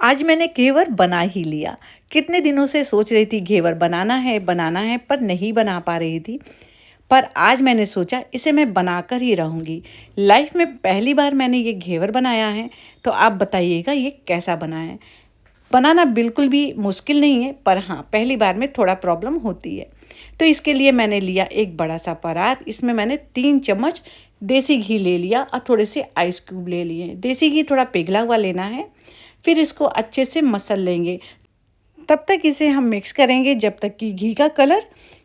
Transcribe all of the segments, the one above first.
आज मैंने घेवर बना ही लिया। कितने दिनों से सोच रही थी घेवर बनाना है पर नहीं बना पा रही थी। पर आज मैंने सोचा इसे मैं बनाकर ही रहूँगी। लाइफ में पहली बार मैंने ये घेवर बनाया है, तो आप बताइएगा ये कैसा बना है। बनाना बिल्कुल भी मुश्किल नहीं है, पर हाँ पहली बार में थोड़ा प्रॉब्लम होती है। तो इसके लिए मैंने लिया एक बड़ा सा परात। इसमें मैंने 3 चम्मच देसी घी ले लिया और थोड़े से आइस क्यूब ले लिए। देसी घी थोड़ा पिघला हुआ लेना है। फिर इसको अच्छे से मसल लेंगे। तब तक इसे हम मिक्स करेंगे जब तक कि घी का कलर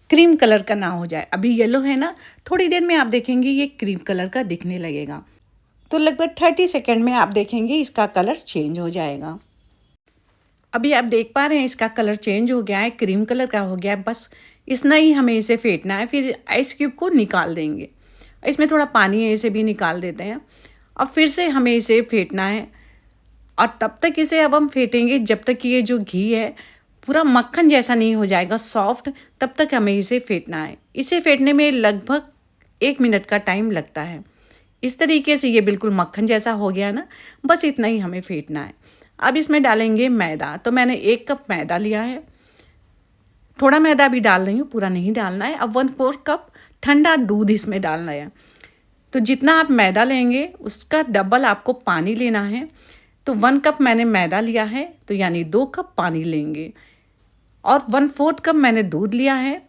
क्रीम कलर का ना हो जाए। अभी येलो है ना, थोड़ी देर में आप देखेंगे ये क्रीम कलर का दिखने लगेगा। तो लगभग 30 सेकेंड में आप देखेंगे इसका कलर चेंज हो जाएगा। अभी आप देख पा रहे हैं इसका कलर चेंज हो गया है, क्रीम कलर का हो गया है। बस इतना ही हमें इसे फेंटना है। फिर आइस क्यूब को निकाल देंगे। इसमें थोड़ा पानी है, इसे भी निकाल देते हैं। अब फिर से हमें इसे फेंटना है और तब तक इसे अब हम फेंटेंगे जब तक कि ये जो घी है पूरा मक्खन जैसा नहीं हो जाएगा सॉफ्ट, तब तक हमें इसे फेंटना है। इसे फेंटने में लगभग 1 मिनट का टाइम लगता है। इस तरीके से ये बिल्कुल मक्खन जैसा हो गया ना, बस इतना ही हमें फेंटना है। अब इसमें डालेंगे मैदा। तो मैंने 1 कप मैदा लिया है। थोड़ा मैदा भी डाल रही हूँ, पूरा नहीं डालना है। अब 1/4 कप ठंडा दूध इसमें डालना है। तो जितना आप मैदा लेंगे उसका डबल आपको पानी लेना है। तो 1 कप मैंने मैदा लिया है, तो यानी 2 कप पानी लेंगे। और 1/4 कप मैंने दूध लिया है।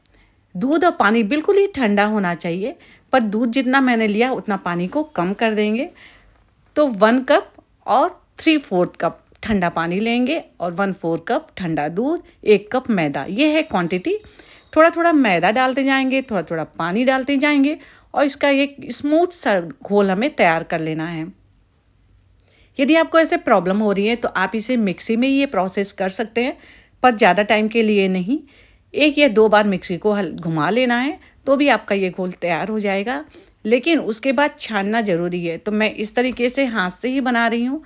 दूध और पानी बिल्कुल ही ठंडा होना चाहिए, पर दूध जितना मैंने लिया उतना पानी को कम कर देंगे। तो 1 कप और 3/4 कप ठंडा पानी लेंगे और 1/4 कप ठंडा दूध, 1 कप मैदा। ये है क्वांटिटी। थोड़ा थोड़ा मैदा डालते जाएंगे, थोड़ा थोड़ा पानी डालते जाएंगे और इसका एक स्मूथ सा घोल हमें तैयार कर लेना है। यदि आपको ऐसे प्रॉब्लम हो रही है तो आप इसे मिक्सी में ये प्रोसेस कर सकते हैं, पर ज़्यादा टाइम के लिए नहीं। 1 या 2 बार मिक्सी को घुमा लेना है तो भी आपका ये घोल तैयार हो जाएगा। लेकिन उसके बाद छानना ज़रूरी है। तो मैं इस तरीके से हाथ से ही बना रही हूँ।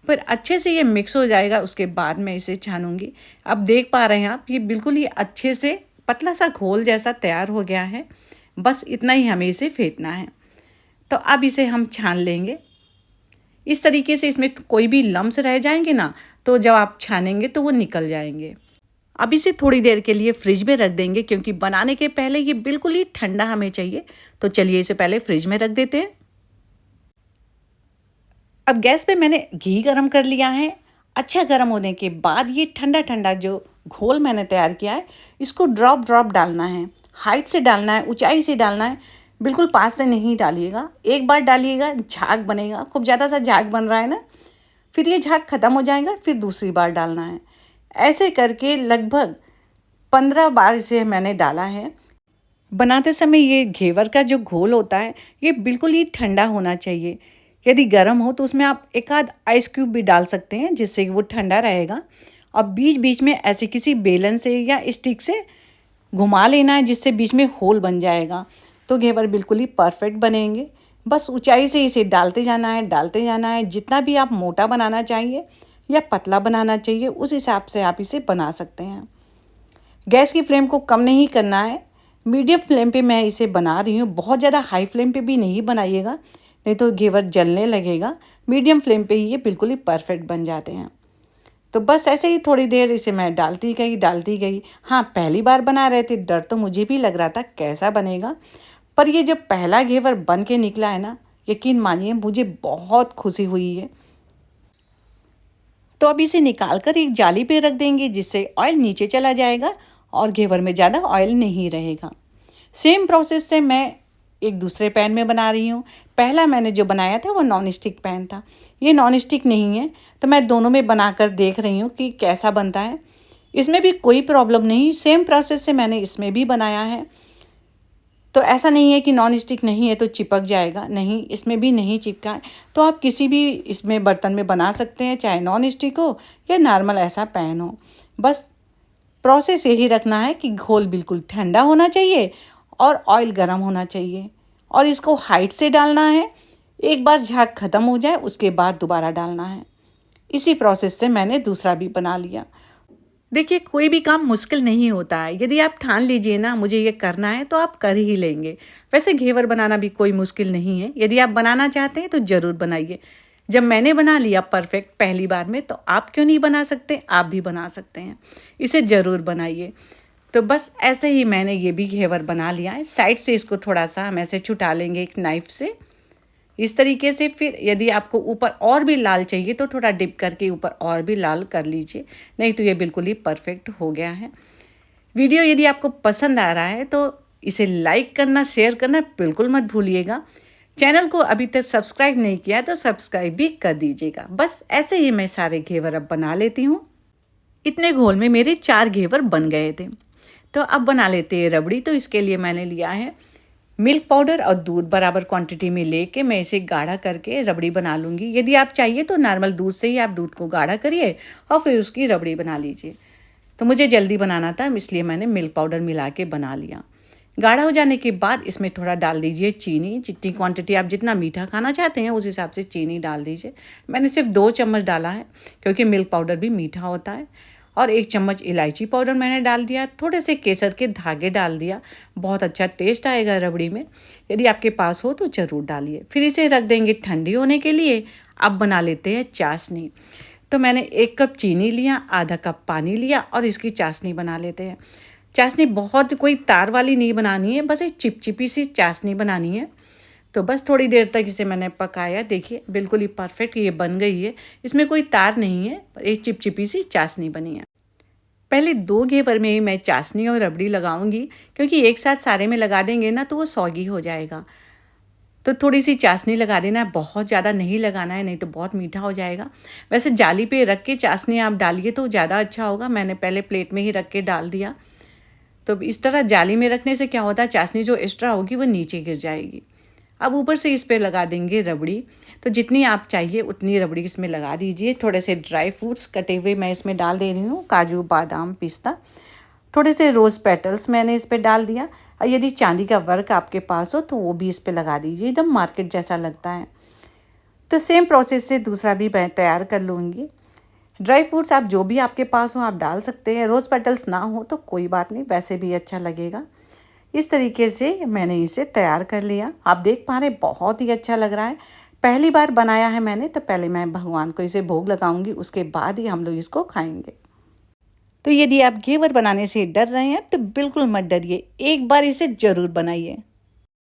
फिर अच्छे से ये मिक्स हो जाएगा, उसके बाद मैं इसे छानूंगी। अब देख पा रहे हैं आप, ये बिल्कुल ही अच्छे से पतला सा घोल जैसा तैयार हो गया है। बस इतना ही हमें इसे फेंटना है। तो अब इसे हम छान लेंगे। इस तरीके से इसमें कोई भी लम्स रह जाएंगे ना, तो जब आप छानेंगे तो वो निकल जाएंगे। अब इसे थोड़ी देर के लिए फ्रिज में रख देंगे, क्योंकि बनाने के पहले ये बिल्कुल ही ठंडा हमें चाहिए। तो चलिए इसे पहले फ्रिज में रख देते हैं। अब गैस पे मैंने घी गरम कर लिया है। अच्छा गरम होने के बाद ये ठंडा ठंडा जो घोल मैंने तैयार किया है, इसको ड्रॉप ड्रॉप डालना है। हाइट से डालना है, ऊंचाई से डालना है, बिल्कुल पास से नहीं डालिएगा। एक बार डालिएगा झाग बनेगा, खूब ज़्यादा सा झाग बन रहा है ना, फिर ये झाग ख़त्म हो जाएगा, फिर दूसरी बार डालना है। ऐसे करके लगभग 15 बार इसे मैंने डाला है। बनाते समय ये घेवर का जो घोल होता है ये बिल्कुल ही ठंडा होना चाहिए। यदि गर्म हो तो उसमें आप एक आध आइस क्यूब भी डाल सकते हैं, जिससे वो ठंडा रहेगा। और बीच बीच में ऐसे किसी बेलन से या स्टिक से घुमा लेना है, जिससे बीच में होल बन जाएगा। तो घेवर बिल्कुल ही परफेक्ट बनेंगे। बस ऊंचाई से इसे डालते जाना है, डालते जाना है। जितना भी आप मोटा बनाना चाहिए या पतला बनाना चाहिए, उस हिसाब से आप इसे बना सकते हैं। गैस की फ्लेम को कम नहीं करना है, मीडियम फ्लेम पे मैं इसे बना रही हूँ। बहुत ज़्यादा हाई फ्लेम पे भी नहीं बनाइएगा, नहीं तो घेवर जलने लगेगा। मीडियम फ्लेम पे ही ये बिल्कुल ही परफेक्ट बन जाते हैं। तो बस ऐसे ही थोड़ी देर इसे मैं डालती गई। हाँ, पहली बार बना रहे थे, डर तो मुझे भी लग रहा था कैसा बनेगा। पर ये जब पहला घेवर बन के निकला है ना, यकीन मानिए मुझे बहुत खुशी हुई है। तो अब इसे निकाल कर एक जाली पे रख देंगे, जिससे ऑयल नीचे चला जाएगा और घेवर में ज़्यादा ऑयल नहीं रहेगा। सेम प्रोसेस से मैं एक दूसरे पैन में बना रही हूँ। पहला मैंने जो बनाया था वो नॉन स्टिक पैन था, ये नॉन स्टिक नहीं है। तो मैं दोनों में बनाकर देख रही हूँ कि कैसा बनता है। इसमें भी कोई प्रॉब्लम नहीं, सेम प्रोसेस से मैंने इसमें भी बनाया है। तो ऐसा नहीं है कि नॉन स्टिक नहीं है तो चिपक जाएगा, नहीं, इसमें भी नहीं चिपका है। तो आप किसी भी इसमें बर्तन में बना सकते हैं, चाहे नॉन स्टिक हो या नॉर्मल ऐसा पैन हो। बस प्रोसेस यही रखना है कि घोल बिल्कुल ठंडा होना चाहिए और ऑयल गर्म होना चाहिए, और इसको हाइट से डालना है। एक बार झाग ख़त्म हो जाए उसके बाद दोबारा डालना है। इसी प्रोसेस से मैंने दूसरा भी बना लिया। देखिए, कोई भी काम मुश्किल नहीं होता है। यदि आप ठान लीजिए ना मुझे ये करना है, तो आप कर ही लेंगे। वैसे घेवर बनाना भी कोई मुश्किल नहीं है। यदि आप बनाना चाहते हैं तो ज़रूर बनाइए। जब मैंने बना लिया परफेक्ट पहली बार में, तो आप क्यों नहीं बना सकते? आप भी बना सकते हैं। इसे ज़रूर बनाइए। तो बस ऐसे ही मैंने ये भी घेवर बना लिया है। साइड से इसको थोड़ा सा हम ऐसे छुटा लेंगे एक नाइफ़ से, इस तरीके से। फिर यदि आपको ऊपर और भी लाल चाहिए तो थोड़ा डिप करके ऊपर और भी लाल कर लीजिए, नहीं तो ये बिल्कुल ही परफेक्ट हो गया है। वीडियो यदि आपको पसंद आ रहा है तो इसे लाइक करना, शेयर करना बिल्कुल मत भूलिएगा। चैनल को अभी तक सब्सक्राइब नहीं किया तो सब्सक्राइब भी कर दीजिएगा। बस ऐसे ही मैं सारे घेवर अब बना लेती हूँ। इतने घोल में मेरे 4 घेवर बन गए थे। तो अब बना लेते हैं रबड़ी। तो इसके लिए मैंने लिया है मिल्क पाउडर और दूध बराबर क्वांटिटी में लेके मैं इसे गाढ़ा करके रबड़ी बना लूँगी। यदि आप चाहिए तो नॉर्मल दूध से ही आप दूध को गाढ़ा करिए और फिर उसकी रबड़ी बना लीजिए। तो मुझे जल्दी बनाना था, इसलिए मैंने मिल्क पाउडर मिला के बना लिया। गाढ़ा हो जाने के बाद इसमें थोड़ा डाल दीजिए चीनी। जितनी क्वांटिटी आप जितना मीठा खाना चाहते हैं उस हिसाब से चीनी डाल दीजिए। मैंने सिर्फ 2 चम्मच डाला है क्योंकि मिल्क पाउडर भी मीठा होता है। और 1 चम्मच इलायची पाउडर मैंने डाल दिया। थोड़े से केसर के धागे डाल दिया, बहुत अच्छा टेस्ट आएगा रबड़ी में। यदि आपके पास हो तो ज़रूर डालिए। फिर इसे रख देंगे ठंडी होने के लिए। अब बना लेते हैं चाशनी। तो मैंने 1 कप चीनी लिया, आधा कप पानी लिया और इसकी चाशनी बना लेते हैं। चाशनी बहुत कोई तार वाली नहीं बनानी है, बस एक चिपचिपी सी चाशनी बनानी है। तो बस थोड़ी देर तक इसे मैंने पकाया। देखिए बिल्कुल ही परफेक्ट ये बन गई है। इसमें कोई तार नहीं है, एक चिपचिपी सी चाशनी बनी है। पहले 2 घेवर में ही मैं चाशनी और रबड़ी लगाऊंगी, क्योंकि एक साथ सारे में लगा देंगे ना तो वो सौगी हो जाएगा। तो थोड़ी सी चाशनी लगा देना है, बहुत ज़्यादा नहीं लगाना है, नहीं तो बहुत मीठा हो जाएगा। वैसे जाली पे रख के चाशनी आप डालिए तो ज़्यादा अच्छा होगा। मैंने पहले प्लेट में ही रख के डाल दिया। तो इस तरह जाली में रखने से क्या होता है, चाशनी जो एक्स्ट्रा होगी वो नीचे गिर जाएगी। अब ऊपर से इस पर लगा देंगे रबड़ी। तो जितनी आप चाहिए उतनी रबड़ी इसमें लगा दीजिए। थोड़े से ड्राई फ्रूट्स कटे हुए मैं इसमें डाल दे रही हूँ, काजू, बादाम, पिस्ता। थोड़े से रोज़ पेटल्स मैंने इस पर डाल दिया। और यदि चांदी का वर्क आपके पास हो तो वो भी इस पर लगा दीजिए, एकदम मार्केट जैसा लगता है। तो सेम प्रोसेस से दूसरा भी मैं तैयार कर लूँगी। ड्राई फ्रूट्स आप जो भी आपके पास हो आप डाल सकते हैं। रोज़ पेटल्स ना हो तो कोई बात नहीं, वैसे भी अच्छा लगेगा। इस तरीके से मैंने इसे तैयार कर लिया। आप देख पा रहे बहुत ही अच्छा लग रहा है। पहली बार बनाया है मैंने, तो पहले मैं भगवान को इसे भोग लगाऊंगी, उसके बाद ही हम लोग इसको खाएंगे। तो यदि आप घेवर बनाने से डर रहे हैं तो बिल्कुल मत डरिए, एक बार इसे ज़रूर बनाइए।